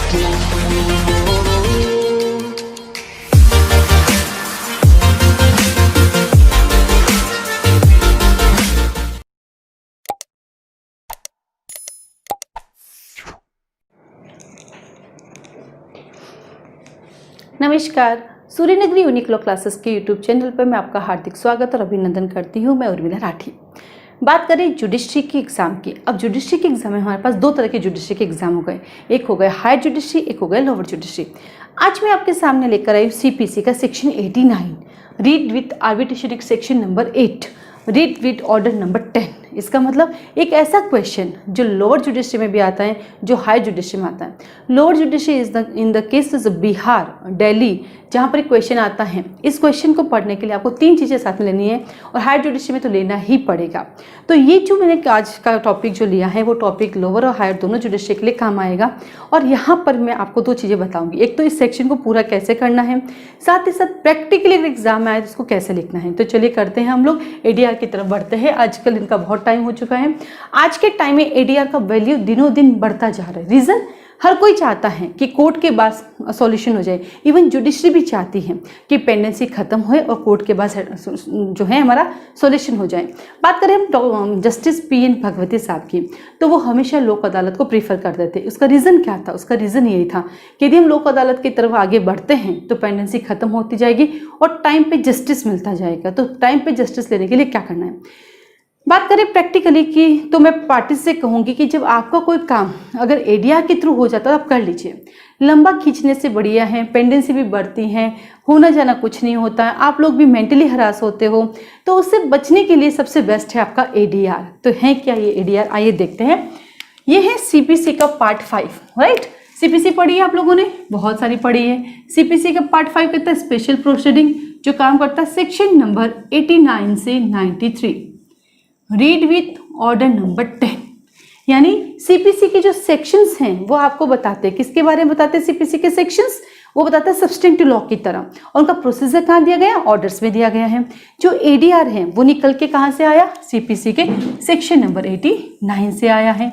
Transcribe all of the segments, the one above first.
नमस्कार, Suryanagari unique law classes के YouTube channel पर मैं आपका हार्दिक स्वागत और अभिनंदन करती हूँ। मैं उर्मिला राठी। बात करें जुडिशरी की एग्ज़ाम की। अब जुडिशरी के एग्ज़ाम में हमारे पास दो तरह के जुडिशरी के एग्ज़ाम हो गए, एक हो गए हायर जुडिशरी, एक हो गए लोअर जुडिशरी। आज मैं आपके सामने लेकर आई सीपीसी का section 89, read with arbitration section number 8, read with order number 10। इसका मतलब एक ऐसा क्वेश्चन जो लोअर जुडिशरी में भी आता है, जो हायर जुडिशरी में आता है। Lower judiciary is in the case Bihar, Delhi, जहाँ पर क्वेश्चन आता है। इस क्वेश्चन को पढ़ने के लिए आपको तीन चीज़ें साथ में लेनी है और हायर जुडिशरी में तो लेना ही पड़ेगा। तो ये जो मैंने आज का टॉपिक जो लिया है वो टॉपिक लोअर और हायर दोनों जुडिशरी के लिए काम आएगा। और यहाँ पर मैं आपको दो चीज़ें बताऊंगी, एक तो इस सेक्शन को पूरा कैसे करना है, साथ ही साथ प्रैक्टिकली अगर एग्जाम में आए तो उसको कैसे लिखना है। तो चलिए करते हैं, हम लोग एडीआर की तरफ बढ़ते हैं। आजकल इनका बहुत टाइम हो चुका है। आज के टाइम में एडीआर का वैल्यू दिनों दिन बढ़ता जा रहा है। रीज़न, हर कोई चाहता है कि कोर्ट के बाद सॉल्यूशन हो जाए। इवन जुडिशरी भी चाहती है कि पेंडेंसी खत्म होए और कोर्ट के बाद जो है हमारा सॉल्यूशन हो जाए। बात करें हम जस्टिस पीएन भगवती साहब की, तो वो हमेशा लोक अदालत को प्रीफर कर देते। उसका रीज़न क्या था? उसका रीज़न यही था कि यदि हम लोक अदालत की तरफ आगे बढ़ते हैं तो पेंडेंसी खत्म होती जाएगी और टाइम पे जस्टिस मिलता जाएगा। तो टाइम पे जस्टिस लेने के लिए क्या करना है? बात करें प्रैक्टिकली की, तो मैं पार्टी से कहूँगी कि जब आपका कोई काम अगर एडीआर के थ्रू हो जाता है तो आप कर लीजिए। लंबा खींचने से बढ़िया है, पेंडेंसी भी बढ़ती है, होना जाना कुछ नहीं होता है, आप लोग भी मेंटली हरास होते हो। तो उससे बचने के लिए सबसे बेस्ट है आपका एडीआर। तो है क्या ये एडीआर? आइए देखते हैं। ये है सीपीसी का पार्ट 5, राइट। सीपीसी पढ़ी है आप लोगों ने, बहुत सारी पढ़ी है। सीपीसी का पार्ट 5 कहता है स्पेशल प्रोसीडिंग, जो काम करता है सेक्शन नंबर 89 से 93, रीड विथ ऑर्डर नंबर 10। यानी सीपीसी के जो सेक्शंस हैं वो आपको बताते हैं, किसके बारे में बताते हैं सीपीसी के सेक्शंस? वो बताता है सब्सटेंटिव लॉ की तरह। और उनका प्रोसीजर कहाँ दिया गया है? ऑर्डर्स में दिया गया है। जो एडीआर है वो निकल के कहाँ से आया? सीपीसी के सेक्शन नंबर 89 से आया है।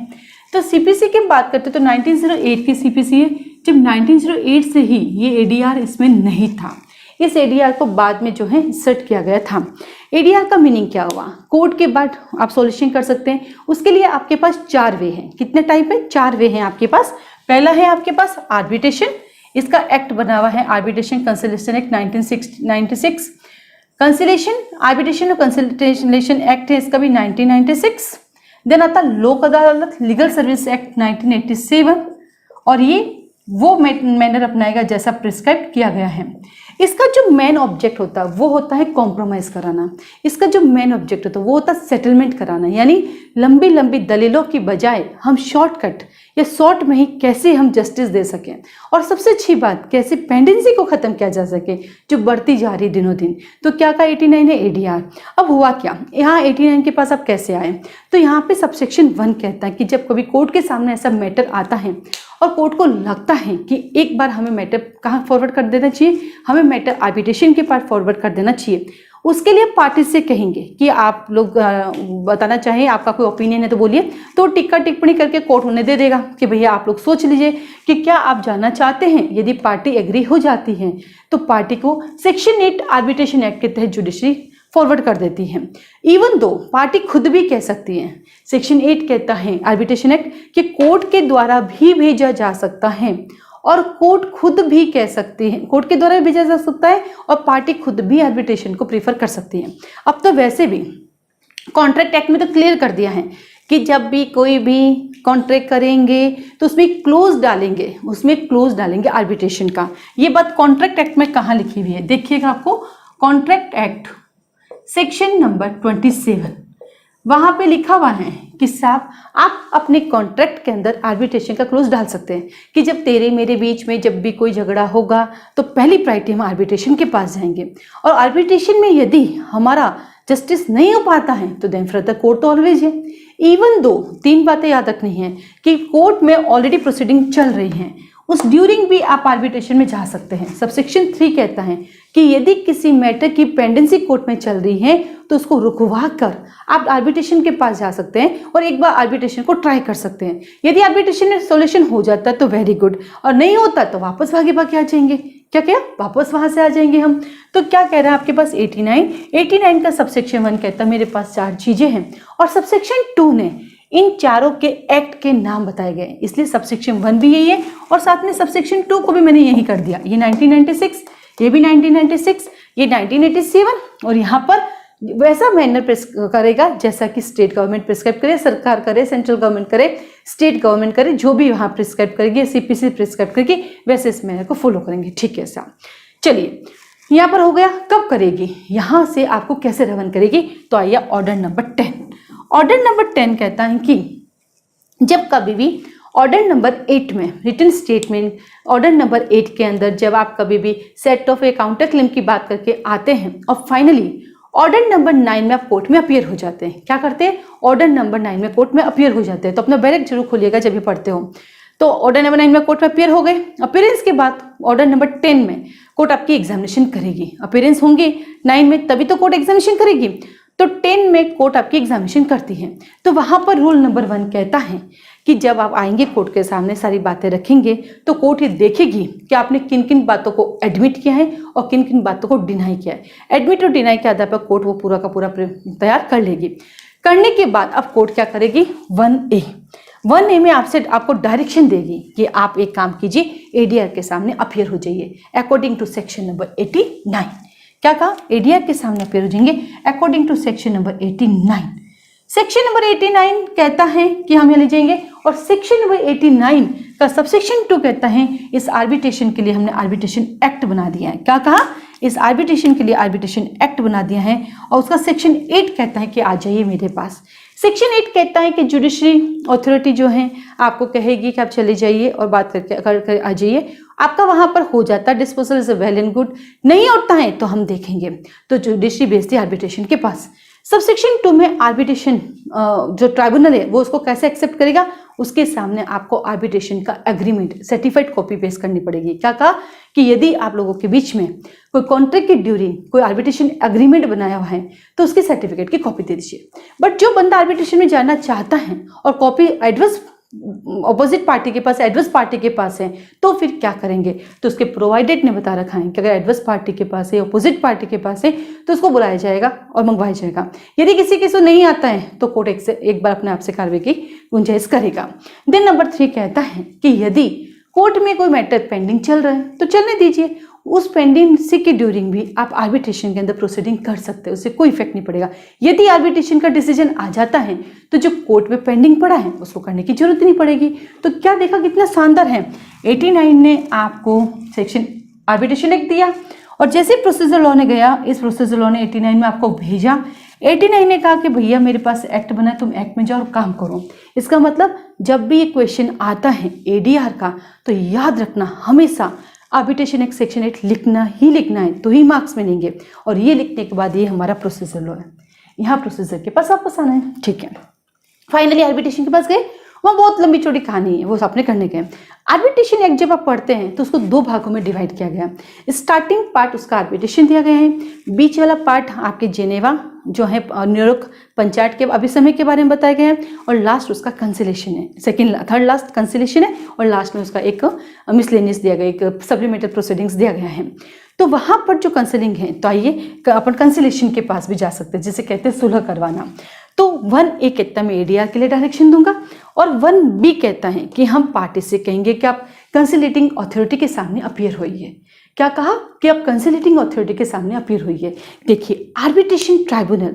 तो सीपीसी की बात करते तो 1908 की सीपीसी है। जब 1908 से ही ये एडीआर इसमें नहीं था, इस एडीआर को बाद में जो है इंसर्ट किया गया था। एडीआर का मीनिंग क्या हुआ? कोर्ट के बाद आप सॉल्यूशन कर सकते हैं। उसके लिए आपके पास 4 वे हैं। कितने टाइप है? 4 वे हैं आपके पास। पहला है आपके पास आर्बिट्रेशन, इसका एक्ट बना हुआ है arbitration conciliation act 1996। Conciliation, arbitration और कंसिलिएशन एक्ट है इसका भी 1996। देन आता लोक अदालत लीगल सर्विस एक्ट 1987, और ये वो मैनर अपनाएगा जैसा प्रिस्क्राइब किया गया है। इसका जो मेन ऑब्जेक्ट होता है वो होता है कॉम्प्रोमाइज़ कराना। इसका जो मेन ऑब्जेक्ट होता है वो होता है सेटलमेंट कराना। यानी लंबी लंबी दलीलों की बजाय हम शॉर्टकट या शॉर्ट में ही कैसे हम जस्टिस दे सकें, और सबसे अच्छी बात कैसे पेंडेंसी को ख़त्म किया जा सके जो बढ़ती जा रही दिनों दिन। तो क्या का 89 है एडीआर। अब हुआ क्या, यहाँ 89 के पास आप कैसे आए? तो यहाँ पे सबसेक्शन 1 कहता है कि जब कभी कोर्ट के सामने ऐसा मैटर आता है और कोर्ट को लगता है कि एक बार हमें मैटर कहाँ फॉरवर्ड कर देना चाहिए, हमें मैटर आर्बिट्रेशन के पार्ट फॉरवर्ड कर देना चाहिए। उसके लिए पार्टी से कहेंगे कि आप लोग बताना चाहिए, आपका कोई ओपिनियन है तो बोलिए। तो टिक्का टिप्पणी करके कोर्ट उन्हें दे देगा कि भैया आप लोग सोच लीजिए कि क्या आप जानना चाहते हैं। यदि पार्टी एग्री हो जाती है तो पार्टी को सेक्शन 8 आर्बिट्रेशन एक्ट के तहत जुडिशरी फॉरवर्ड कर देती है। इवन दो पार्टी खुद भी कह सकती है, सेक्शन 8 कहता है आर्बिट्रेशन एक्ट कि कोर्ट के द्वारा भी भेजा जा सकता है, और कोर्ट खुद भी कह सकती है, कोर्ट के द्वारा भी भेजा जा सकता है और पार्टी खुद भी आर्बिट्रेशन को प्रीफर कर सकती है। अब तो वैसे भी कॉन्ट्रैक्ट एक्ट में तो क्लियर कर दिया है कि जब भी कोई भी कॉन्ट्रैक्ट करेंगे तो उसमें क्लोज डालेंगे आर्बिट्रेशन का। ये बात कॉन्ट्रैक्ट एक्ट में कहाँ लिखी हुई है? देखिएगा आपको कॉन्ट्रैक्ट एक्ट सेक्शन नंबर 27, वहां पे लिखा हुआ है कि साहब आप अपने कॉन्ट्रैक्ट के अंदर आर्बिट्रेशन का क्लोज डाल सकते हैं कि जब तेरे मेरे बीच में जब भी कोई झगड़ा होगा तो पहली प्रायोरिटी हम आर्बिट्रेशन के पास जाएंगे, और आर्बिट्रेशन में यदि हमारा जस्टिस नहीं हो पाता है तो देन फर्दर कोर्ट तो ऑलवेज है। इवन दो, तीन बातें याद रखनी है कि कोर्ट में ऑलरेडी प्रोसीडिंग चल रही हैं, उस ड्यूरिंग भी आप आर्बिट्रेशन में जा सकते हैं। सबसेक्शन 3 कहता है कि यदि किसी मैटर की पेंडेंसी कोर्ट में चल रही है तो उसको रुकवा कर आप आर्बिट्रेशन के पास जा सकते हैं और एक बार आर्बिट्रेशन को ट्राई कर सकते हैं। यदि आर्बिट्रेशन में सोल्यूशन हो जाता है तो वेरी गुड, और नहीं होता तो वापस भागे भागे आ जाएंगे। क्या क्या वापस वहां से आ जाएंगे हम। तो क्या कह रहा है आपके पास 89 का सबसेक्शन 1 कहता है मेरे पास 4 चीजें हैं, और सबसेक्शन 2 ने इन चारों के एक्ट के नाम बताए गए, इसलिए सबसेक्शन 1 भी यही है और साथ में सबसेक्शन 2 को भी मैंने यही कर दिया। ये 1996, ये भी 1996, ये 1987, और यहाँ पर वैसा मैनर करेगा जैसा कि स्टेट गवर्नमेंट प्रिस्क्राइब करे, सरकार करे, सेंट्रल गवर्नमेंट करे, स्टेट गवर्नमेंट करे, जो भी वहाँ प्रिस्क्राइब करेगी, सीपीसी प्रिस्क्राइब करेगी, वैसे इस मैनर को फॉलो करेंगे। ठीक है साहब, चलिए यहाँ पर हो गया। कब करेगी, यहाँ से आपको कैसे रवन करेगी, तो आइए ऑर्डर नंबर 10। ऑर्डर नंबर 10 कहता है कि जब कभी भी ऑर्डर नंबर 8 में रिटन स्टेटमेंट, ऑर्डर नंबर 8 के अंदर जब आप कभी भी set of A counter claim की बात करके आते हैं और फाइनली ऑर्डर नंबर 9 में आप कोर्ट में अपीयर हो जाते हैं। क्या करते हैं, ऑर्डर नंबर 9 में कोर्ट में अपीयर हो जाते हैं। तो अपना बैरक जरूर खोलिएगा जब भी पढ़ते हो। तो ऑर्डर नंबर 9 में कोर्ट में अपीयर हो गए। अपीयरेंस के बाद ऑर्डर नंबर 10 में कोर्ट आपकी एग्जामिनेशन करेगी। अपीयरेंस होंगे 9 में तभी तो कोर्ट एग्जामिनेशन करेगी, तो 10 में कोर्ट आपकी एग्जामिनेशन करती है। तो वहां पर रूल नंबर 1 कहता है कि जब आप आएंगे कोर्ट के सामने, सारी बातें रखेंगे, तो कोर्ट ये देखेगी कि आपने किन किन बातों को एडमिट किया है और किन किन बातों को डिनाई किया है। एडमिट और डिनाई के आधार पर कोर्ट वो पूरा का पूरा तैयार कर लेगी। करने के बाद अब कोर्ट क्या करेगी, 1A में आपको डायरेक्शन देगी कि आप एक काम कीजिए, एडीआर के सामने अपीयर हो जाइए अकॉर्डिंग टू सेक्शन नंबर 89। क्या कहा, एडीआर के सामने अपीयर हो जाएंगे according to section number 89। Section number 89 कहता है कि हम यहाँ ले जाएंगे, और सेक्शन नंबर 89 का सबसेक्शन 2 कहता है इस आर्बिट्रेशन के लिए हमने आर्बिट्रेशन एक्ट बना दिया है। क्या कहा, इस आर्बिट्रेशन के लिए आर्बिट्रेशन एक्ट बना दिया है, और उसका सेक्शन 8 कहता है कि आ जाइए मेरे पास। सेक्शन 8 कहता है कि जुडिशरी अथॉरिटी जो है आपको कहेगी कि आप चले जाइए और बात करके आ जाइए। आपका वहां पर हो जाता है disposal is well and good, नहीं होता है तो हम देखेंगे। तो जुडिशरी भेजती है आर्बिट्रेशन के पास। सबसेक्शन 2 में आर्बिट्रेशन जो ट्राइब्यूनल है वो उसको कैसे एक्सेप्ट करेगा, उसके सामने आपको आर्बिट्रेशन का एग्रीमेंट सर्टिफाइड कॉपी पेश करनी पड़ेगी। क्या कहा कि यदि आप लोगों के बीच में कोई कॉन्ट्रैक्ट की ड्यूरिंग कोई आर्बिट्रेशन एग्रीमेंट बनाया हुआ है तो उसके सर्टिफिकेट की कॉपी दे दीजिए। बट जो बंदा आर्बिट्रेशन में जाना चाहता है और कॉपी एडवर्स ऑपोजिट पार्टी के पास, एडवर्स पार्टी के पास है, तो फिर क्या करेंगे, तो उसके प्रोवाइडेड ने बता रखा है कि अगर एडवर्स पार्टी के पास है, ऑपोजिट पार्टी के पास है, तो उसको बुलाया जाएगा और मंगवाया जाएगा। यदि किसी को नहीं आता है तो कोर्ट एक बार अपने आप से कार्रवाई की गुंजाइश करेगा। देन नंबर 3 कहता है कि यदि कोर्ट में कोई मैटर पेंडिंग चल रहा है तो चलने दीजिए, उस पेंडेंसी की ड्यूरिंग भी आप आर्बिट्रेशन के अंदर प्रोसीडिंग कर सकते हो, उससे कोई इफेक्ट नहीं पड़ेगा। यदि आर्बिट्रेशन का डिसीजन आ जाता है तो जो कोर्ट में पेंडिंग पड़ा है उसको करने की जरूरत नहीं पड़ेगी। तो क्या देखा, कितना शानदार है। 89 ने आपको सेक्शन आर्बिट्रेशन एक्ट दिया, और जैसे प्रोसीजर लॉ ने गया, इस प्रोसीजर लॉ ने 89 में आपको भेजा। 89 ने कहा कि भैया मेरे पास एक्ट बना है, तुम एक्ट में जाओ और काम करो। इसका मतलब जब भी ये क्वेश्चन आता है एडीआर का तो याद रखना हमेशा आर्बिट्रेशन एक्ट सेक्शन 8 लिखना ही लिखना है, तो ही मार्क्स मिलेंगे। और ये लिखने के बाद ये हमारा प्रोसीजर लॉ है, यहाँ प्रोसीजर के पास वापस आना है। ठीक है, फाइनली आर्बिट्रेशन के पास गए, वहाँ बहुत लंबी चौड़ी कहानी है, वो अपने करने गए। आर्बिट्रेशन एक्ट जब आप पढ़ते हैं तो उसको 2 भागों में डिवाइड किया गया। स्टार्टिंग पार्ट उसका आर्बिट्रेशन दिया गया है, बीच वाला पार्ट आपके जेनेवा जो है न्यूयॉर्क पंचायत के अभिसमय के बारे में बताया गया है, और लास्ट उसका कंसिलेशन है, थर्ड लास्ट कंसिलेशन है, और लास्ट में उसका एक मिसलेनियस दिया गया, एक सप्लीमेंट्री प्रोसीडिंग्स दिया गया है। तो वहां पर जो कंसिलिंग है, तो आइए अपन कंसिलेशन के पास भी जा सकते हैं, जिसे कहते हैं सुलह करवाना। तो 1A कहता है मैं एडीआर के लिए डायरेक्शन दूंगा, और 1B कहता है कि हम पार्टी से कहेंगे कि आप कंसिलेटिंग अथॉरिटी के सामने अपीयर होइए। क्या कहा कि आप कंसिलेटिंग अथॉरिटी के सामने अपीयर होइए। देखिए, आर्बिट्रेशन ट्राइब्यूनल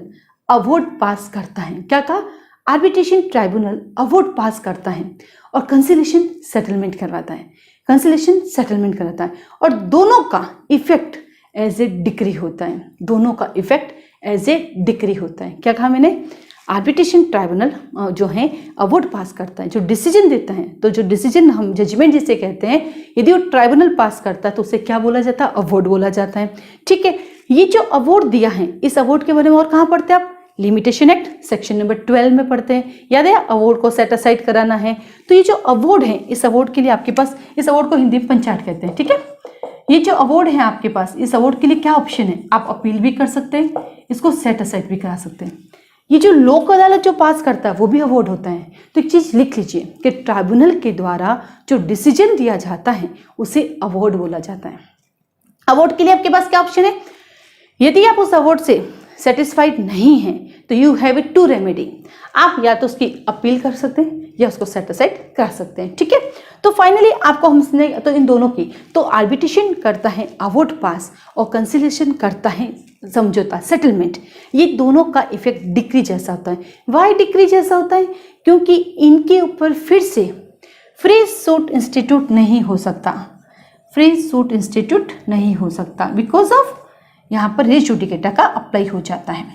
अवार्ड पास करता है। क्या कहा, आर्बिट्रेशन ट्राइब्यूनल अवार्ड पास करता है और कंसिलेशन सेटलमेंट करवाता है, कंसिलेशन सेटलमेंट कराता है, और दोनों का इफेक्ट एज ए डिक्री होता है, दोनों का इफेक्ट एज ए डिक्री होता है। क्या कहा मैंने, आर्बिट्रेशन ट्राइब्यूनल जो है अवार्ड पास करता है, जो डिसीजन देता है, तो जो डिसीजन हम जजमेंट जिसे कहते हैं, यदि वो ट्राइब्यूनल पास करता है तो उसे क्या बोला जाता है, अवार्ड बोला जाता है। ठीक है, ये जो अवार्ड दिया है, इस अवार्ड के बारे में और कहाँ पढ़ते हैं आप, लिमिटेशन एक्ट सेक्शन नंबर 12 में पढ़ते हैं, याद है, अवार्ड को सेट असाइड कराना है। तो ये जो अवार्ड है, इस अवार्ड के लिए आपके पास, इस अवार्ड को हिंदी में पंचायत कहते हैं, ठीक है। ये जो अवार्ड है आपके पास, इस अवार्ड के लिए क्या ऑप्शन है, आप अपील भी कर सकते हैं, इसको सेट असाइड भी करा सकते हैं। ये जो लोक अदालत जो पास करता है वो भी अवार्ड होता है। तो एक चीज लिख लीजिए कि ट्राइब्यूनल के द्वारा जो डिसीजन दिया जाता है उसे अवार्ड बोला जाता है। अवार्ड के लिए आपके पास क्या ऑप्शन है, यदि आप उस अवार्ड से सेटिस्फाइड नहीं हैं तो you have it to remedy, आप या तो उसकी अपील कर सकते हैं या उसको सेट असाइड कर सकते हैं, ठीक है। तो फाइनली आपको हमने तो इन दोनों की, तो आर्बिट्रेशन करता है अवार्ड पास और कंसिलिएशन करता है समझौता सेटलमेंट। ये दोनों का इफेक्ट डिक्री जैसा होता है। वाई डिक्री जैसा होता है, क्योंकि इनके ऊपर फिर से फ्री सूट इंस्टीट्यूट नहीं हो सकता, फ्री सूट इंस्टीट्यूट नहीं हो सकता, बिकॉज ऑफ यहाँ पर रेस जुडिकेटा का अप्लाई हो जाता है,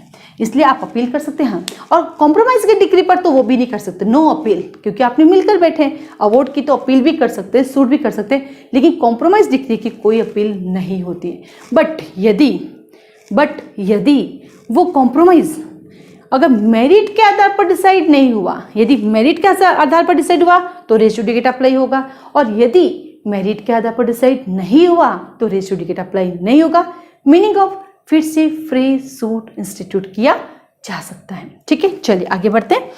इसलिए आप अपील कर सकते हैं। और कॉम्प्रोमाइज की डिग्री पर तो वो भी नहीं कर सकते, नो अपील, क्योंकि आपने मिलकर बैठे। अवार्ड की तो अपील भी कर सकते हैं, सूट भी कर सकते हैं, लेकिन कॉम्प्रोमाइज डिग्री की कोई अपील नहीं होती है। बट यदि वो कॉम्प्रोमाइज अगर मेरिट के आधार पर डिसाइड नहीं हुआ, यदि मेरिट के आधार पर डिसाइड हुआ तो रेस जुडिकेटा अप्लाई होगा, और यदि मेरिट के आधार पर डिसाइड नहीं हुआ तो रेस जुडिकेटा अप्लाई नहीं होगा। मीनिंग ऑफ फिर से फ्री सूट इंस्टीट्यूट किया जा सकता है, ठीक है। चलिए आगे बढ़ते हैं।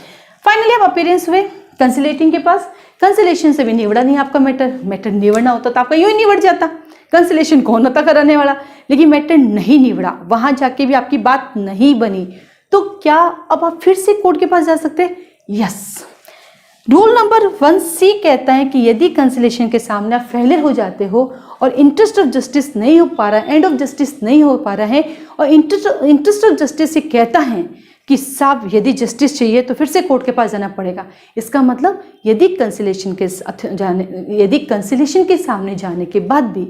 फाइनली आप अपीयरेंस हुए कंसिलेटिंग के पास, कंसिलेशन से भी निबड़ा नहीं आपका मैटर निबड़ना होता तो आपका यूं ही निबड़ जाता, कंसिलेशन कौन होता कराने वाला, लेकिन मैटर नहीं निबड़ा, वहां जाके भी आपकी बात नहीं बनी, तो क्या अब आप फिर से कोर्ट के पास जा सकते हैं? यस। रूल नंबर 1C कहता है कि यदि कंसिलेशन के सामने आप फेलियर हो जाते हो और इंटरेस्ट ऑफ जस्टिस नहीं हो पा रहा है, एंड ऑफ जस्टिस नहीं हो पा रहा है, और इंटरेस्ट ऑफ जस्टिस ये कहता है कि साहब यदि जस्टिस चाहिए तो फिर से कोर्ट के पास जाना पड़ेगा। इसका मतलब यदि कंसिलेशन के सामने जाने के बाद भी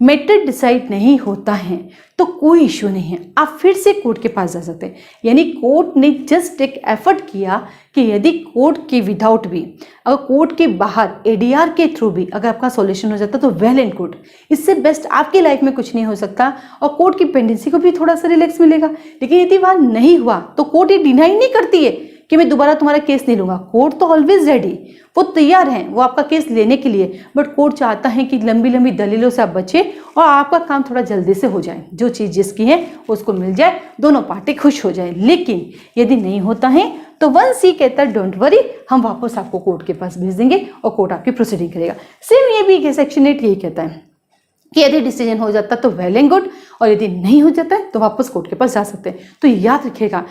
मैटर डिसाइड नहीं होता है तो कोई इश्यू नहीं है, आप फिर से कोर्ट के पास जा सकते हैं। यानी कोर्ट ने जस्ट एक एफर्ट किया कि यदि कोर्ट के विदाउट भी, अगर कोर्ट के बाहर एडीआर के थ्रू भी अगर आपका सॉल्यूशन हो जाता तो वेल एंड गुड, इससे बेस्ट आपकी लाइफ में कुछ नहीं हो सकता, और कोर्ट की पेंडेंसी को भी थोड़ा सा रिलैक्स मिलेगा। लेकिन यदि वहाँ नहीं हुआ तो कोर्ट ये डिनाई नहीं करती है कि मैं दोबारा तुम्हारा केस नहीं लूंगा। कोर्ट तो ऑलवेज रेडी, वो तैयार हैं वो आपका केस लेने के लिए, बट कोर्ट चाहता है कि लंबी लंबी दलीलों से आप बचे और आपका काम थोड़ा जल्दी से हो जाए, जो चीज़ जिसकी है उसको मिल जाए, दोनों पार्टी खुश हो जाए। लेकिन यदि नहीं होता है तो 1C कहता है डोंट वरी, हम वापस आपको कोर्ट के पास भेज देंगे और कोर्ट आपकी प्रोसीडिंग करेगा। सेम ये भी सेक्शन 8 यही कहता है कि यदि डिसीजन हो जाता तो वेल एंड गुड, और यदि नहीं हो जाता है तो वापस कोर्ट के पास जा सकते हैं। तो याद रखिएगा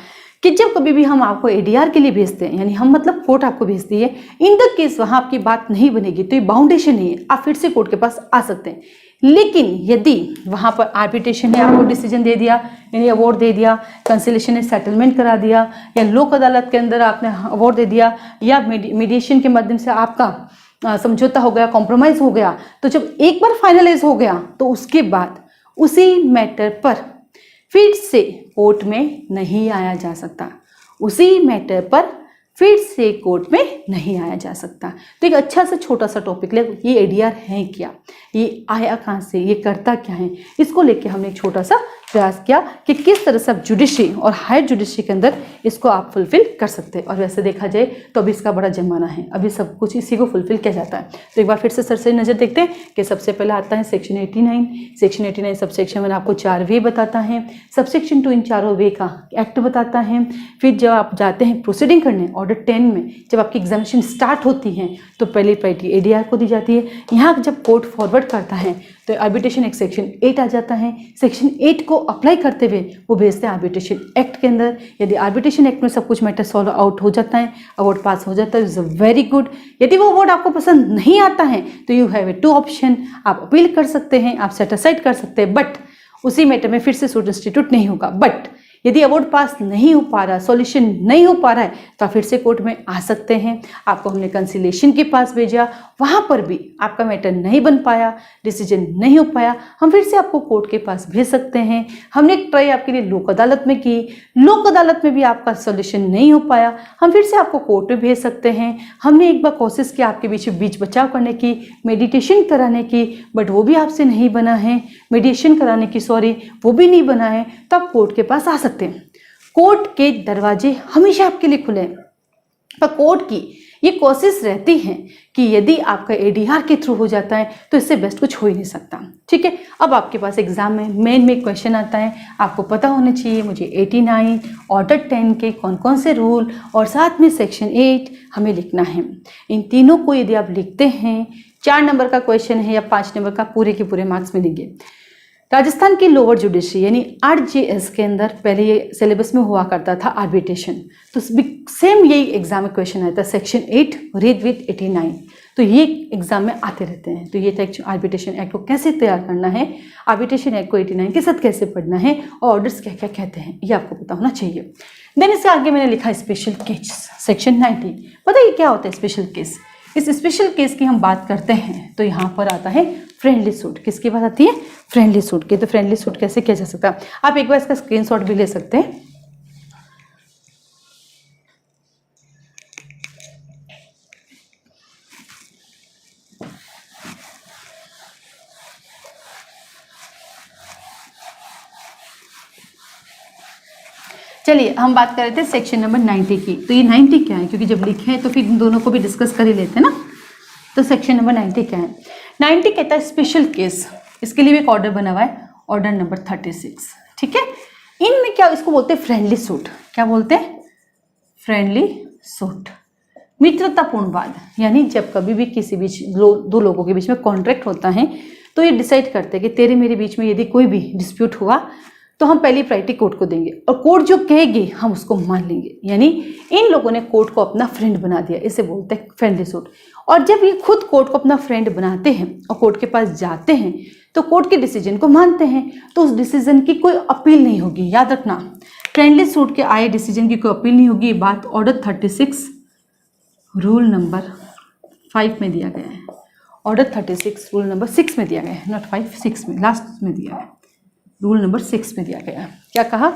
कि जब कभी भी हम आपको एडीआर के लिए भेजते हैं, यानी हम मतलब कोर्ट आपको भेजती है, इन द केस वहां आपकी बात नहीं बनेगी तो ये बाउंडेशन नहीं है, आप फिर से कोर्ट के पास आ सकते हैं। लेकिन यदि वहां पर आर्बिट्रेशन ने आपको डिसीजन दे दिया, यानी अवार्ड दे दिया, कंसिलेशन ने सेटलमेंट करा दिया, या लोक अदालत के अंदर आपने अवार्ड दे दिया, या मीडिएशन के माध्यम से आपका समझौता हो गया, कॉम्प्रोमाइज हो गया, तो जब एक बार फाइनलाइज हो गया तो उसके बाद उसी मैटर पर फिर से कोर्ट में नहीं आया जा सकता, उसी मैटर पर फिर से कोर्ट में नहीं आया जा सकता। तो एक अच्छा सा छोटा सा टॉपिक ले, ये एडीआर है क्या, ये आया कहाँ से, ये करता क्या है, इसको लेके हमने एक छोटा सा प्रयास किया कि किस तरह से आप जुडिशरी और हायर जुडिशरी के अंदर इसको आप फुलफिल कर सकते हैं। और वैसे देखा जाए तो अभी इसका बड़ा जमाना है, अभी सब कुछ इसी को फुलफिल किया जाता है। तो एक बार फिर से सरसरी नज़र देखते हैं कि सबसे पहले आता है सेक्शन 89। सेक्शन 89 सबसेक्शन 1 आपको 4 वे बताता है, सबसेक्शन 2 इन चारों वे का एक्ट बताता है। फिर जब आप जाते हैं प्रोसीडिंग करने ऑर्डर 10 में, जब आपकी एग्जामिनेशन स्टार्ट होती है तो पहली प्रायोरिटी एडीआर को दी जाती है। यहाँ जब कोर्ट फॉरवर्ड करता है तो आर्बिट्रेशन एक्ट सेक्शन 8 आ जाता है, सेक्शन 8 को अप्लाई करते हुए वो भेजते हैं आर्बिट्रेशन एक्ट के अंदर। यदि आर्बिट्रेशन एक्ट में सब कुछ मैटर सॉल्व आउट हो जाता है, अवार्ड पास हो जाता है, इज वेरी गुड। यदि वो अवार्ड आपको पसंद नहीं आता है तो यू हैव ए 2 ऑप्शन, आप अपील कर सकते हैं, आप सेट असाइड कर सकते हैं, बट उसी मैटर में फिर से सूट इंस्टीट्यूट नहीं होगा। बट यदि अवार्ड पास नहीं हो पा रहा, सॉल्यूशन नहीं हो पा रहा है, तो आप फिर से कोर्ट में आ सकते हैं। आपको हमने कंसिलेशन के पास भेजा, वहां पर भी आपका मैटर नहीं बन पाया, डिसीजन नहीं हो पाया, हम फिर से आपको कोर्ट के पास भेज सकते हैं। हमने एक ट्राई आपके लिए लोक अदालत में की, लोक अदालत में भी आपका सॉल्यूशन नहीं हो पाया, हम फिर से आपको कोर्ट में भेज सकते हैं। हमने एक बार कोशिश की आपके बीच बचाव करने की, मेडिटेशन कराने की, बट वो भी आपसे नहीं बना है, मेडिटेशन कराने की, सॉरी, वो भी नहीं बना है, तो आप कोर्ट के पास आ सकते हैं। कोर्ट के दरवाजे हमेशा आपके लिए खुले हैं, पर कोर्ट की ये कोशिश रहती है कि यदि आपका एडीआर के थ्रू हो जाता है तो इससे बेस्ट कुछ हो ही नहीं सकता। ठीक है, अब आपके पास एग्जाम में मेन में क्वेश्चन आता है, आपको पता होना चाहिए मुझे 89 ऑर्डर 10 के कौन कौन से रूल और साथ में सेक्शन 8 हमें लिखना है। इन तीनों को यदि आप लिखते हैं, 4 नंबर का क्वेश्चन है या 5 नंबर का, पूरे के पूरे मार्क्स मिलेंगे। राजस्थान की लोअर जुडिशरी यानी आरजेएस के अंदर पहले ये सिलेबस में हुआ करता था आर्बिट्रेशन, तो सेम यही एग्जाम में क्वेश्चन आया था सेक्शन 8 रीड विद 89, तो ये एग्जाम में आते रहते हैं। तो ये था आर्बिट्रेशन एक्ट को कैसे तैयार करना है, आर्बिट्रेशन एक्ट को 89 के साथ कैसे पढ़ना है और ऑर्डर्स क्या क्या कहते हैं, ये आपको पता होना चाहिए। देन इसके आगे मैंने लिखा स्पेशल केस सेक्शन 90। पता है क्या होता है स्पेशल केस? इस स्पेशल केस की हम बात करते हैं तो यहाँ पर आता है फ्रेंडली सूट। किसकी बात आती है? फ्रेंडली सूट की। तो फ्रेंडली सूट कैसे किया जा सकता है, आप एक बार इसका स्क्रीनशॉट भी ले सकते हैं। चलिए हम बात कर रहे थे सेक्शन नंबर 90 की। तो ये 90 क्या है, क्योंकि जब लिखे हैं तो फिर इन दोनों को भी डिस्कस कर ही लेते हैं ना। तो सेक्शन नंबर 90 क्या है? 90 कहता है स्पेशल केस। इसके लिए भी एक ऑर्डर बना हुआ है, ऑर्डर नंबर 36। ठीक है, इनमें क्या इसको बोलते हैं फ्रेंडली सूट। क्या बोलते हैं? फ्रेंडली सूट, मित्रतापूर्ण वाद। यानी जब कभी भी किसी बीच दो लोगों के बीच में कॉन्ट्रैक्ट होता है तो ये डिसाइड करते हैं कि तेरे मेरे बीच में यदि कोई भी डिस्प्यूट हुआ तो हम पहली प्रायोरिटी कोर्ट को देंगे और कोर्ट जो कहेगी हम उसको मान लेंगे। यानी इन लोगों ने कोर्ट को अपना फ्रेंड बना दिया, इसे बोलते हैं फ्रेंडली सूट। और जब ये खुद कोर्ट को अपना फ्रेंड बनाते हैं और कोर्ट के पास जाते हैं तो कोर्ट के डिसीजन को मानते हैं, तो उस डिसीजन की कोई अपील नहीं होगी। याद रखना, फ्रेंडली सूट के आए डिसीजन की कोई अपील नहीं होगी। बात ऑर्डर 36 रूल नंबर 5 में दिया गया है। ऑर्डर 36 रूल नंबर 6 में दिया गया है, नॉट 5, 6 में, लास्ट में दिया है। रूल नंबर 6 में दिया गया है। क्या कहा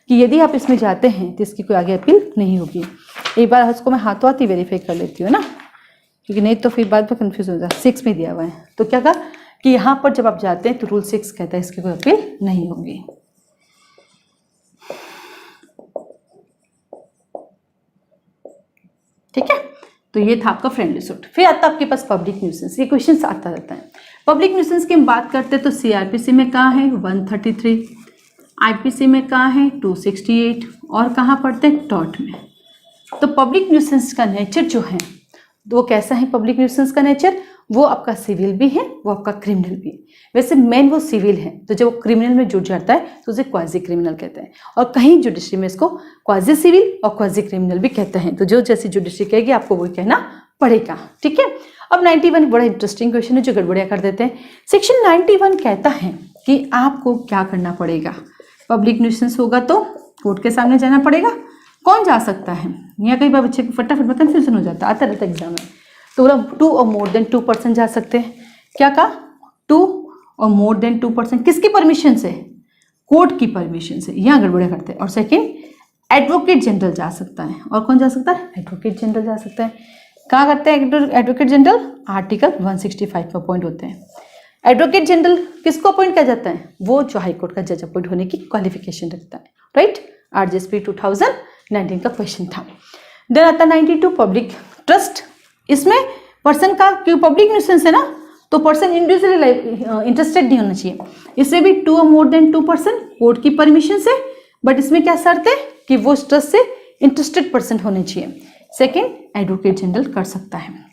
कि यदि आप इसमें जाते हैं तो इसकी कोई आगे अपील नहीं होगी। एक बार उसको मैं हाथों हाथ ही वेरीफाई कर लेती हूँ ना, क्योंकि नहीं तो फिर बाद में कन्फ्यूज हो जाए। 6 में दिया हुआ है, तो क्या कहा कि यहाँ पर जब आप जाते हैं तो रूल 6 कहता है इसकी कोई अपील नहीं होगी। ठीक है, तो ये था आपका फ्रेंडली सूट। फिर आता है आपके पास पब्लिक न्यूसेंस। ये क्वेश्चन आता रहता है। पब्लिक न्यूसेंस की हम बात करते हैं तो सीआरपीसी में कहाँ है 133, आईपीसी में कहाँ है 268 और कहाँ पढ़ते हैं टॉर्ट में। तो पब्लिक न्यूसेंस का नेचर जो है वो कैसा है? पब्लिक न्यूसेंस का नेचर वो आपका सिविल भी है, वो आपका क्रिमिनल भी है। वैसे मेन वो सिविल है, तो जब वो क्रिमिनल में जुड़ जाता है तो उसे क्वाजी क्रिमिनल कहते हैं, और कहीं जुडिशरी में इसको क्वाजी सिविल और क्वाजी क्रिमिनल भी कहते हैं। तो जो जैसी जुडिशरी कहेगी आपको वो कहना पड़ेगा। ठीक है, अब 91 बड़ा इंटरेस्टिंग क्वेश्चन है जो गड़बड़िया कर देते हैं। सेक्शन 91 कहता है कि आपको क्या करना पड़ेगा। पब्लिक न्यूसेंस होगा तो कोर्ट के सामने जाना पड़ेगा। कौन जा सकता है? यहाँ कई बार बच्चे को फटाफट में कन्फ्यूजन हो जाता है, आता रहता है एग्जाम में। तो बोला 2 और मोर देन 2% जा सकते हैं। क्या कहा? 2 और मोर देन 2%। किसकी परमिशन से? कोर्ट की परमिशन से। यहाँ गड़बड़िया करते हैं। और सेकेंड, एडवोकेट जनरल जा सकता है। और कौन जा सकता है? एडवोकेट जनरल जा सकता है। कहाँ करते हैं एडवोकेट जनरल? आर्टिकल 165 में अपॉइंट होते हैं। एडवोकेट जनरल किसको अपॉइंट किया जाता है? वो जो हाईकोर्ट का जज अपॉइंट होने की क्वालिफिकेशन रखता है। राइट, RGSP 2019 का क्वेश्चन था। देन आता 92 पब्लिक ट्रस्ट। इसमें पर्सन का, क्योंकि पब्लिक न्यूसेंस है ना, तो पर्सन इंडिविजुअली इंटरेस्टेड नहीं होना चाहिए। इसमें भी 2 और मोर देन 2% कोर्ट की परमिशन से, बट इसमें क्या शर्त है कि वो ट्रस्ट से इंटरेस्टेड पर्सन होने चाहिए। सेकेंड, एडवोकेट जनरल कर सकता है।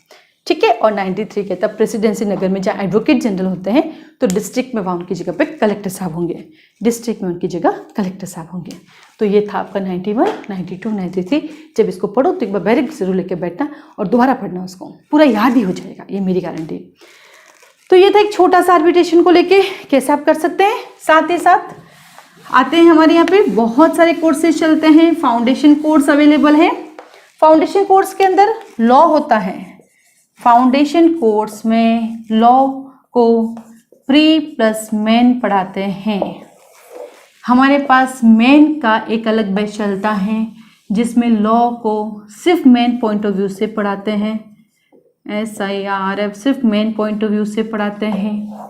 ठीक है, और 93 कहता है प्रेसिडेंसी नगर में जहाँ एडवोकेट जनरल होते हैं तो डिस्ट्रिक्ट में वहाँ उनकी जगह पे कलेक्टर साहब होंगे, डिस्ट्रिक्ट में उनकी जगह कलेक्टर साहब होंगे। तो ये था आपका 91, 92, 93। जब इसको पढ़ो तो एक बार बैरिक जरूर लेके बैठना और दोबारा पढ़ना, उसको पूरा याद ही हो जाएगा, ये मेरी गारंटी। तो ये था एक छोटा सा आर्बिट्रेशन को लेके कैसे आप कर सकते हैं। साथ ही साथ आते हैं हमारे यहाँ पे बहुत सारे कोर्सेज चलते हैं। फाउंडेशन कोर्स अवेलेबल है। फाउंडेशन कोर्स के अंदर लॉ होता है। फाउंडेशन कोर्स में लॉ को प्री प्लस मेन पढ़ाते हैं। हमारे पास मेन का एक अलग बैच चलता है जिसमें लॉ को सिर्फ मेन पॉइंट ऑफ व्यू से पढ़ाते हैं। SIRF सिर्फ मेन पॉइंट ऑफ व्यू से पढ़ाते हैं।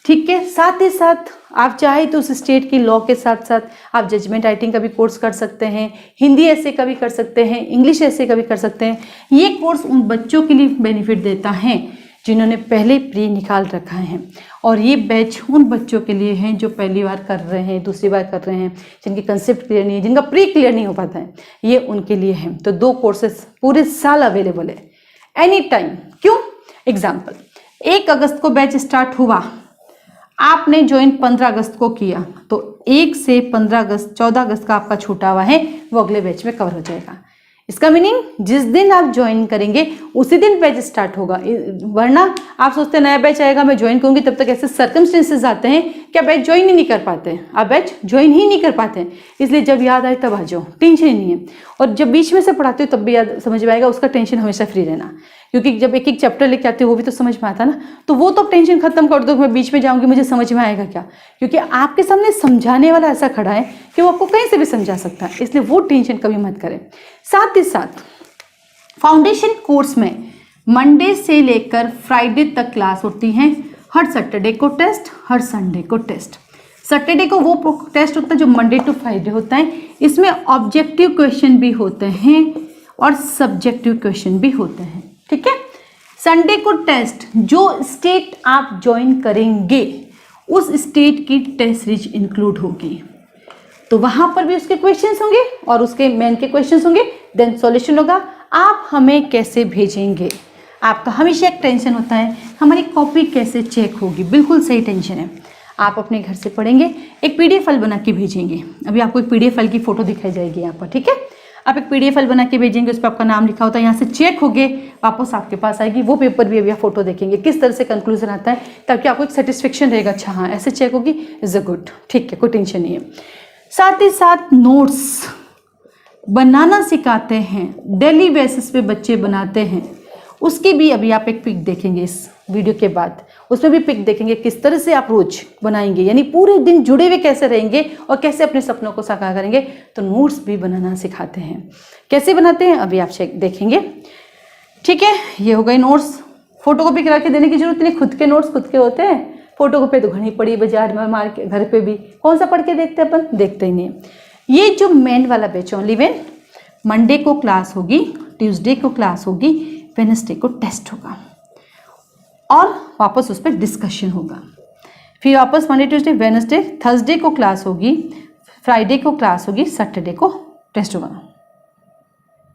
ठीक है, साथ ही साथ आप चाहे तो उस स्टेट की लॉ के साथ साथ आप जजमेंट राइटिंग का भी कोर्स कर सकते हैं, हिंदी ऐसे का भी कर सकते हैं, इंग्लिश ऐसे का भी कर सकते हैं। ये कोर्स उन बच्चों के लिए बेनिफिट देता है जिन्होंने पहले प्री निकाल रखा है, और ये बैच उन बच्चों के लिए हैं जो पहली बार कर रहे हैं, दूसरी बार कर रहे हैं, जिनके कंसेप्ट क्लियर नहीं है, जिनका प्री क्लियर नहीं हो पाता है, ये उनके लिए है। तो 2 कोर्सेस पूरे साल अवेलेबल है, एनी टाइम। क्यों? एग्जाम्पल, 1 अगस्त को बैच स्टार्ट हुआ, आपने ज्वाइन 15 अगस्त को किया, तो 1 से 15 अगस्त 14 अगस्त का आपका छूटा हुआ है वो अगले बैच में कवर हो जाएगा। इसका मीनिंग जिस दिन आप ज्वाइन करेंगे उसी दिन बैच स्टार्ट होगा। वरना आप सोचते हैं नया बैच आएगा मैं ज्वाइन करूंगी, तब तक ऐसे सर्कमस्टेंसेस आते हैं कि आप बैच ज्वाइन ही नहीं कर पाते हैं, आप बैच ज्वाइन ही नहीं कर पाते हैं। इसलिए जब याद आए तब आ जाओ, टेंशन ही नहीं है। और जब बीच में से पढ़ाते हो तब भी याद समझ में आएगा, उसका टेंशन हमेशा फ्री रहना, क्योंकि जब एक एक चैप्टर लेके आते हो वो भी तो समझ में आता ना, तो वो तो टेंशन खत्म कर दो, मैं बीच में जाऊंगी मुझे समझ में आएगा क्या, क्योंकि आपके सामने समझाने वाला ऐसा खड़ा है कि वो आपको कहीं से भी समझा सकता है, इसलिए वो टेंशन कभी मत करें। साथ ही साथ फाउंडेशन कोर्स में मंडे से लेकर फ्राइडे तक क्लास होती है। हर सैटरडे को टेस्ट, हर संडे को टेस्ट। सैटरडे को वो टेस्ट होता है जो मंडे टू फ्राइडे होता है, इसमें ऑब्जेक्टिव क्वेश्चन भी होते हैं और सब्जेक्टिव क्वेश्चन भी होते हैं, ठीक है। संडे को टेस्ट, जो स्टेट आप ज्वाइन करेंगे उस स्टेट की टेस्ट सीरीज इंक्लूड होगी, तो वहां पर भी उसके क्वेश्चंस होंगे और उसके मेन के क्वेश्चंस होंगे, देन सॉल्यूशन होगा। आप हमें कैसे भेजेंगे, आपका हमेशा एक टेंशन होता है हमारी कॉपी कैसे चेक होगी, बिल्कुल सही टेंशन है। आप अपने घर से पढ़ेंगे, एक पीडीएफ फाइल बना के भेजेंगे। अभी आपको एक पीडीएफ फाइल की फोटो दिखाई जाएगी यहाँ पर, ठीक है। आप एक पीडीएफ फाइल बना के भेजेंगे, उस पर आपका नाम लिखा होता है, यहाँ से चेक होगे वापस आपके पास आएगी वो पेपर भी। अभी आप फोटो देखेंगे किस तरह से कंक्लूजन आता है, ताकि आपको एक सेटिस्फेक्शन रहेगा, अच्छा हाँ ऐसे चेक होगी, इज अ गुड, ठीक है, कोई टेंशन नहीं है। साथ ही साथ नोट्स बनाना सिखाते हैं, डेली बेसिस पे बच्चे बनाते हैं, उसकी भी अभी आप एक पिक देखेंगे इस वीडियो के बाद, उसमें भी पिक देखेंगे किस तरह से आप रोज बनाएंगे, यानी पूरे दिन जुड़े हुए कैसे रहेंगे और कैसे अपने सपनों को साकार करेंगे। तो नोट्स भी बनाना सिखाते हैं, कैसे बनाते हैं अभी आप देखेंगे, ठीक है। ये हो गए नोट्स। फोटोकॉपी करा के देने की जरूरत नहीं, खुद के नोट्स खुद के होते हैं। फोटोकॉपी तो घनी पड़ी बाजार में, मार के घर पे भी कौन सा पढ़ के देखते हैं अपन, देखते ही नहीं। ये जो मेन वाला बैच ओनली वेन मंडे को क्लास होगी, ट्यूसडे को क्लास होगी, वेडनेसडे को टेस्ट होगा और वापस उस पर डिस्कशन होगा। फिर वापस मंडे ट्यूसडे वेडनेसडे, थर्सडे को क्लास होगी, फ्राइडे को क्लास होगी, सैटरडे को टेस्ट होगा,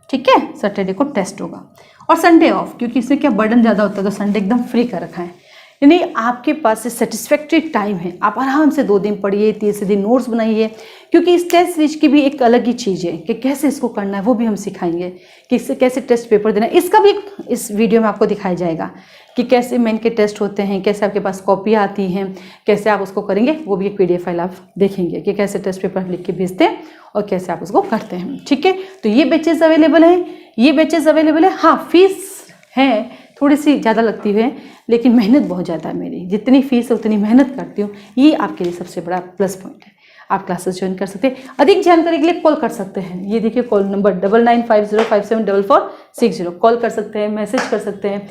ठीक है। सैटरडे को टेस्ट होगा और संडे ऑफ, क्योंकि इसमें क्या बर्डन ज़्यादा होता है तो संडे एकदम फ्री कर रखा है, यानी आपके पास से सेटिस्फैक्ट्री टाइम है। आप आराम से 2 दिन पढ़िए, तीसरे दिन नोट्स बनाइए, क्योंकि इस टेस्ट सीरीज की भी एक अलग ही चीज़ है कि कैसे इसको करना है, वो भी हम सिखाएंगे कि इससे कैसे टेस्ट पेपर देना है। इसका भी इस वीडियो में आपको दिखाया जाएगा कि कैसे मेन के टेस्ट होते हैं, कैसे आपके पास कॉपी आती हैं, कैसे आप उसको करेंगे, वो भी एक पीडीएफ फाइल आप देखेंगे कि कैसे टेस्ट पेपर लिख के भेजते हैं और कैसे आप उसको करते हैं, ठीक है। तो ये बैचेस अवेलेबल हैं, ये बैचेस अवेलेबल है। हाँ, फीस है थोड़ी सी ज़्यादा लगती है, लेकिन मेहनत बहुत ज़्यादा है मेरी, जितनी फीस है उतनी मेहनत करती हूँ, ये आपके लिए सबसे बड़ा प्लस पॉइंट है। आप क्लासेस ज्वाइन कर सकते हैं, अधिक जानकारी के लिए कॉल कर सकते हैं। ये देखिए कॉल नंबर 9950574460, कॉल कर सकते हैं, मैसेज कर सकते हैं।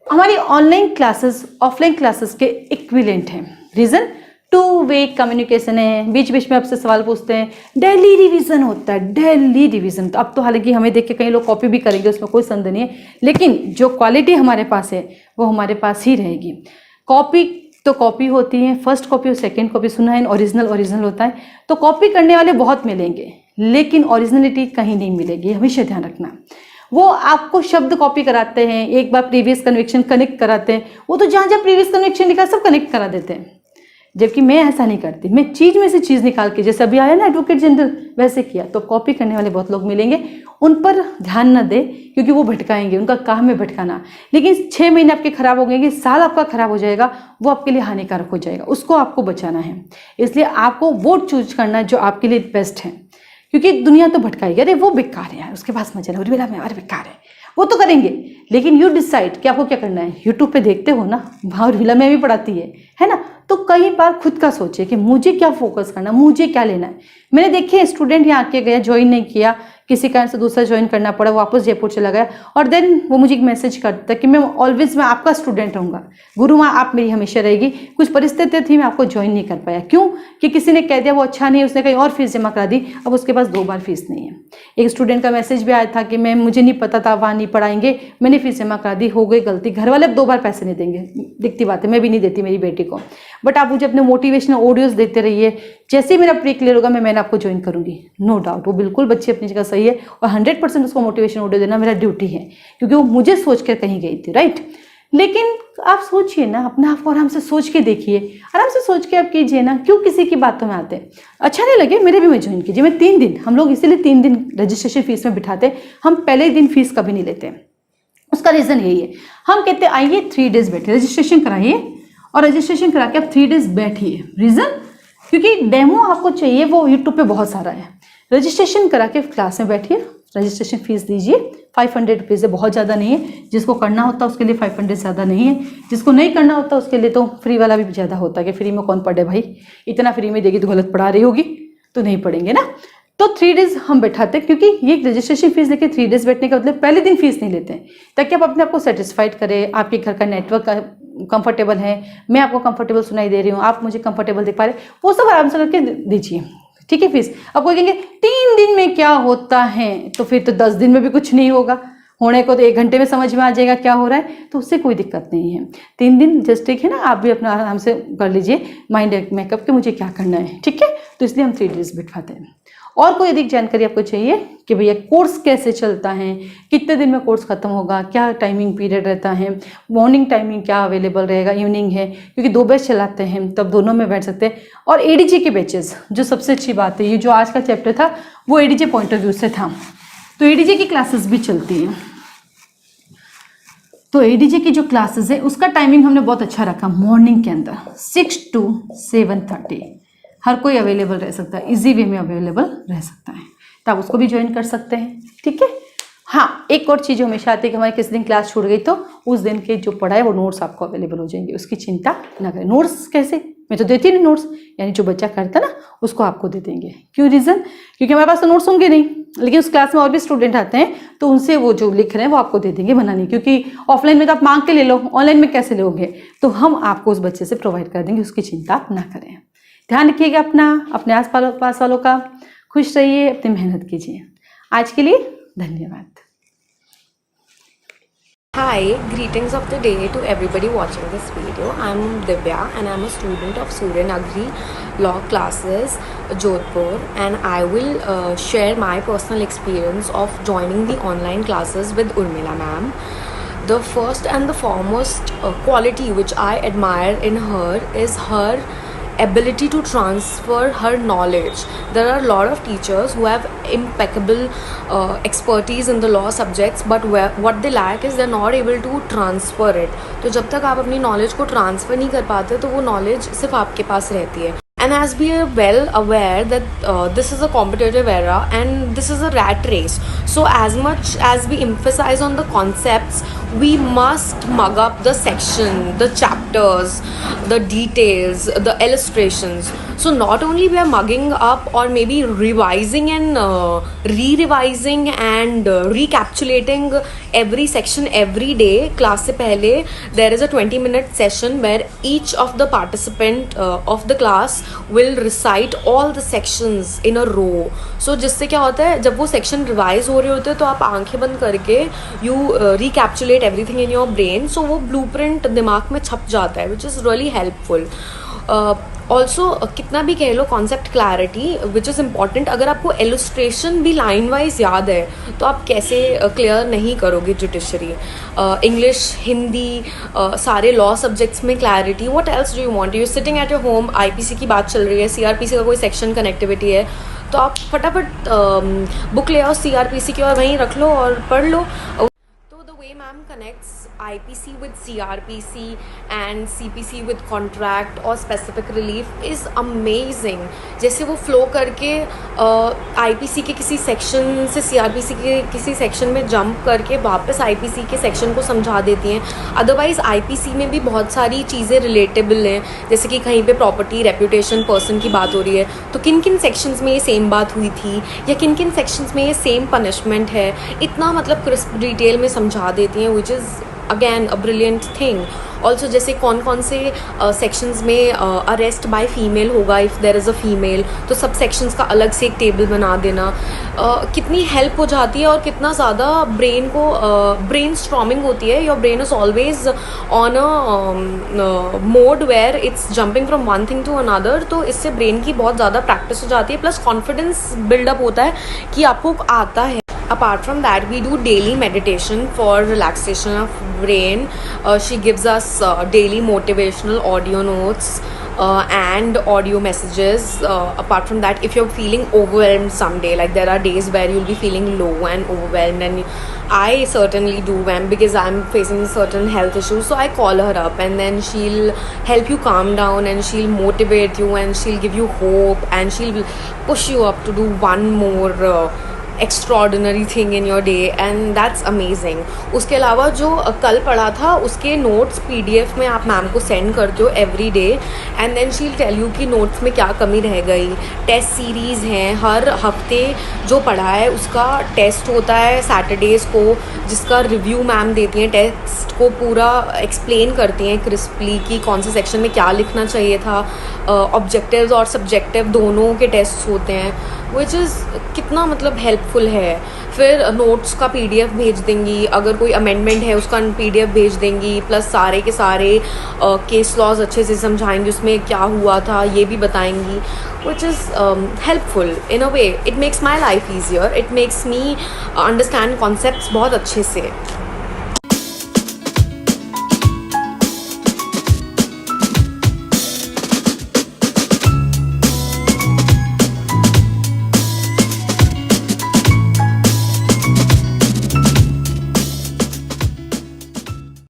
हमारी ऑनलाइन क्लासेस ऑफलाइन क्लासेस के इक्विवेलेंट हैं। रीज़न, 2 वे कम्युनिकेशन है, बीच बीच में आपसे सवाल पूछते हैं, डेली रिवीजन होता है, डेली रिवीजन। तो अब तो हालांकि हमें देख के कई लोग कॉपी भी करेंगे, उसमें कोई संदेह नहीं है, लेकिन जो क्वालिटी हमारे पास है वो हमारे पास ही रहेगी। कॉपी तो कॉपी होती है, फर्स्ट कॉपी और सेकेंड कॉपी, सुना है ओरिजिनल होता है, तो कॉपी करने वाले बहुत मिलेंगे, लेकिन ओरिजिनलिटी कहीं नहीं मिलेगी, हमेशा ध्यान रखना। वो आपको शब्द कॉपी कराते हैं, एक बार प्रीवियस कन्विक्शन कनेक्ट कराते हैं, वो तो जहाँ जहाँ प्रीवियस कन्विक्शन लिखा सब कनेक्ट करा देते हैं, जबकि मैं ऐसा नहीं करती, मैं चीज़ में से चीज़ निकाल के, जैसे अभी आया ना एडवोकेट जनरल, वैसे किया। तो कॉपी करने वाले बहुत लोग मिलेंगे, उन पर ध्यान न दे, क्योंकि वो भटकाएंगे, उनका काम है भटकाना। लेकिन 6 महीने आपके खराब हो गए, साल आपका खराब हो जाएगा, वो आपके लिए हानिकारक हो जाएगा, उसको आपको बचाना है। इसलिए आपको वो चूज करना है जो आपके लिए बेस्ट है, क्योंकि दुनिया तो भटकाएगी, अरे वो बेकार है यार, उसके पास मजा नहीं, उर्मिला में अरे बेकार है, वो तो करेंगे, लेकिन यू डिसाइड कि आपको क्या करना है। यूट्यूब पे देखते हो ना, वहाँ उर्मिला में भी पढ़ाती है ना, तो कई बार खुद का सोचिए कि मुझे क्या फोकस करना, मुझे क्या लेना है। मैंने देखे स्टूडेंट यहाँ आके गया, ज्वाइन नहीं किया, किसी कारण से दूसरा ज्वाइन करना पड़ा, वापस जयपुर चला गया, और देन वो मुझे एक मैसेज करता कि मैं ऑलवेज मैं आपका स्टूडेंट रहूँगा, गुरु माँ आप मेरी हमेशा रहेगी। कुछ परिस्थितियाँ थी मैं आपको ज्वाइन नहीं कर पाया, क्यों कि किसी ने कह दिया वो अच्छा नहीं है, उसने कहीं और फीस जमा करा दी, अब उसके पास 2 बार फीस नहीं है। एक स्टूडेंट का मैसेज भी आया था कि मैं मुझे नहीं पता था वहाँ नहीं पढ़ाएंगे, मैंने फीस जमा करा दी, हो गई गलती, घर वाले अब 2 बार पैसे नहीं देंगे, दिखती बात है, मैं भी नहीं देती मेरी बेटी को। बट आप मुझे अपने मोटिवेशनल ऑडियोज देते रहिए, जैसे ही मेरा प्री क्लियर होगा मैं आपको ज्वाइन करूंगी, नो डाउट। वो बिल्कुल बच्ची अपनी जगह सही है और 100% उसको मोटिवेशन ऑडियो देना मेरा ड्यूटी है, क्योंकि वो मुझे सोच कर कहीं गई थी, राइट। लेकिन आप सोचिए ना, अपना आप आराम से सोच के देखिए, आराम से सोच के आप कीजिए ना, क्यों किसी की बातों में आते। अच्छा नहीं लगे मेरे भी मैं ज्वाइन कीजिए। मैं 3 दिन, हम लोग इसीलिए 3 दिन रजिस्ट्रेशन फीस में बिठाते, हम पहले दिन फीस कभी नहीं लेते। उसका रीज़न यही है, हम कहते आइए 3 डेज बैठिए, रजिस्ट्रेशन कराइए और रजिस्ट्रेशन करा के आप 3 डेज बैठिए। रीज़न, क्योंकि डेमो आपको चाहिए वो यूट्यूब पे बहुत सारा है। रजिस्ट्रेशन करा के क्लास में बैठिए, रजिस्ट्रेशन फीस दीजिए, 500 रुपीज़ है, बहुत ज़्यादा नहीं है। जिसको करना होता है उसके लिए 500 ज़्यादा नहीं है, जिसको नहीं करना होता उसके लिए तो फ्री वाला भी ज़्यादा होता है कि फ्री में कौन पढ़े भाई, इतना फ्री में देगी तो गलत पढ़ा रही होगी, तो नहीं पढ़ेंगे ना। तो 3 डेज हम बैठाते, क्योंकि ये रजिस्ट्रेशन फीस लेके 3 डेज बैठने का मतलब पहले दिन फीस नहीं लेते हैं, ताकि आप अपने आप को सेटिस्फाइड करें, आपके घर का नेटवर्क कंफर्टेबल है, मैं आपको कंफर्टेबल सुनाई दे रही हूँ, आप मुझे कंफर्टेबल देख पा रहे, वो सब आराम से करके दीजिए, ठीक है। फीस अब कोई कहेंगे 3 दिन में क्या होता है, तो फिर तो 10 दिन में भी कुछ नहीं होगा, होने को तो 1 घंटे में समझ में आ जाएगा क्या हो रहा है, तो उससे कोई दिक्कत नहीं है। 3 दिन जस्ट ठीक है ना, आप भी अपना आराम से कर लीजिए माइंड मेकअप के मुझे क्या करना है, ठीक है। तो इसलिए हम 3 डेज बिठवाते हैं। और कोई अधिक जानकारी आपको चाहिए कि भैया कोर्स कैसे चलता है, कितने दिन में कोर्स खत्म होगा, क्या टाइमिंग पीरियड रहता है, मॉर्निंग टाइमिंग क्या अवेलेबल रहेगा, इवनिंग है, क्योंकि 2 बैच चलाते हैं तब दोनों में बैठ सकते हैं। और एडीजे के बैचेस, जो सबसे अच्छी बात है, ये जो आज का चैप्टर था वो एडीजे पॉइंट ऑफ व्यू से था, तो एडीजे की क्लासेस भी चलती हैं। तो एडीजे की जो क्लासेस है उसका टाइमिंग हमने बहुत अच्छा रखा, मॉर्निंग के अंदर 6 to 7:30, हर कोई अवेलेबल रह सकता है, इजी वे में अवेलेबल रह सकता है, तो आप उसको भी ज्वाइन कर सकते हैं, ठीक है। हाँ, एक और चीज़ हमेशा आती है कि हमारी किस दिन क्लास छूट गई तो उस दिन के जो पढ़ा है वो नोट्स आपको अवेलेबल हो जाएंगे, उसकी चिंता ना करें। नोट्स कैसे, मैं तो देती नहीं नोट्स, यानी जो बच्चा करता ना उसको आपको दे देंगे। क्यों, रीज़न, क्योंकि हमारे पास तो नोट्स होंगे नहीं, लेकिन उस क्लास में और भी स्टूडेंट आते हैं तो उनसे वो जो लिख रहे हैं वो आपको दे देंगे, मना नहीं, क्योंकि ऑफलाइन में तो आप मांग के ले लो, ऑनलाइन में कैसे लोगे, तो हम आपको उस बच्चे से प्रोवाइड कर देंगे, उसकी चिंता आप ना करें। ध्यान रखिएगा अपना, अपने आस पास वालों का, खुश रहिए, अपनी मेहनत कीजिए। आज के लिए धन्यवाद। Hi, greetings of the day to everybody watching this video. I'm Divya and I'm a student of Surya Nagri Law Classes, Jodhpur, and I will share my personal experience of joining the online classes with Urmila ma'am. The first and the foremost quality which I admire in her is her ability to transfer her knowledge. There are a lot of teachers who have impeccable expertise in the law subjects, but what they lack is they're not able to transfer it. तो जब तक आप अपनी knowledge को transfer नहीं कर पाते तो वो knowledge सिर्फ आपके पास रहती है। And as we are well aware that this is a competitive era and this is a rat race, so as much as we emphasize on the concepts, we must mug up the section, the chapters, the details, the illustrations. So not only we are mugging up or maybe revising and re-revising and recapitulating every section every day. Class से पहले there is a 20-minute session where each of the participant of the class will recite all the sections in a row. So जिससे क्या होता है, जब वो section revise हो रहे होते हैं तो आप आंखें बंद करके you recapitulate everything in your brain, so वो blueprint दिमाग में छप जाता है, which is really helpful. Also कितना भी कह लो concept clarity which is important, अगर आपको एलुस्ट्रेशन भी लाइन वाइज याद है तो आप कैसे क्लियर नहीं करोगे जुडिशरी, इंग्लिश, हिंदी, सारे लॉ सब्जेक्ट्स में clarity, what else do you want, you sitting at your home, IPC की बात चल रही है, सीआरपीसी का कोई सेक्शन कनेक्टिविटी है तो आप फटाफट बुक ले आओ सीआरपीसी की और वहीं रख लो और पढ़ लो। तो the way ma'am connects IPC with CRPC and CPC with contract और specific relief is amazing. जैसे वो flow करके IPC के किसी section से CRPC के किसी section में jump करके वापस IPC के section को समझा देती हैं. Otherwise IPC में भी बहुत सारी चीज़ें relatable हैं, जैसे कि कहीं पे property, reputation, person की बात हो रही है तो किन किन sections में ये same बात हुई थी या किन किन sections में ये same punishment है, इतना मतलब crisp detail में समझा देती हैं, which is again a brilliant thing. Also जैसे कौन कौन से सेक्शंस में अरेस्ट बाय फीमेल होगा, if there is a female, तो सब सेक्शंस का अलग से एक टेबल बना देना. कितनी हेल्प हो जाती है और कितना ज़्यादा ब्रेन स्ट्रॉमिंग होती है. Your brain is always on a mode where it's jumping from one thing to another. तो इससे ब्रेन की बहुत ज़्यादा प्रैक्टिस हो जाती है, प्लस कॉन्फिडेंस बिल्डअप होता है कि आपको आता है. Apart from that, we do daily meditation for relaxation of brain. She gives us daily motivational audio notes and audio messages. Apart from that, if you're feeling overwhelmed someday, like there are days where you'll be feeling low and overwhelmed, and I certainly do when because I'm facing certain health issues, so I call her up and then she'll help you calm down and she'll motivate you and she'll give you hope and she'll push you up to do one more extraordinary thing in your day and that's amazing. उसके अलावा जो कल पढ़ा था उसके notes PDF में आप ma'am को सेंड करते हो every day and then she will tell you कि नोट्स में क्या कमी रह गई. टेस्ट सीरीज़ हैं, हर हफ्ते जो पढ़ा है उसका टेस्ट होता है सैटरडेज़ को, जिसका रिव्यू मैम देती हैं. टेक्स्ट को पूरा एक्सप्लेन करती हैं क्रिस्पली कि कौन से सेक्शन में क्या लिखना चाहिए था. ऑब्जेक्टिव्स और सब्जेक्टिव दोनों के टेस्ट होते हैं, विच इज़ कितना मतलब हेल्पफुल है. फिर नोट्स का PDF भेज देंगी, अगर कोई अमेंडमेंट है उसका PDF भेज देंगी, प्लस सारे के सारे केस लॉज अच्छे से समझाएंगी, उसमें क्या हुआ था ये भी बताएंगी, which is helpful in a way. It makes my life easier, it makes me understand concepts बहुत अच्छे से.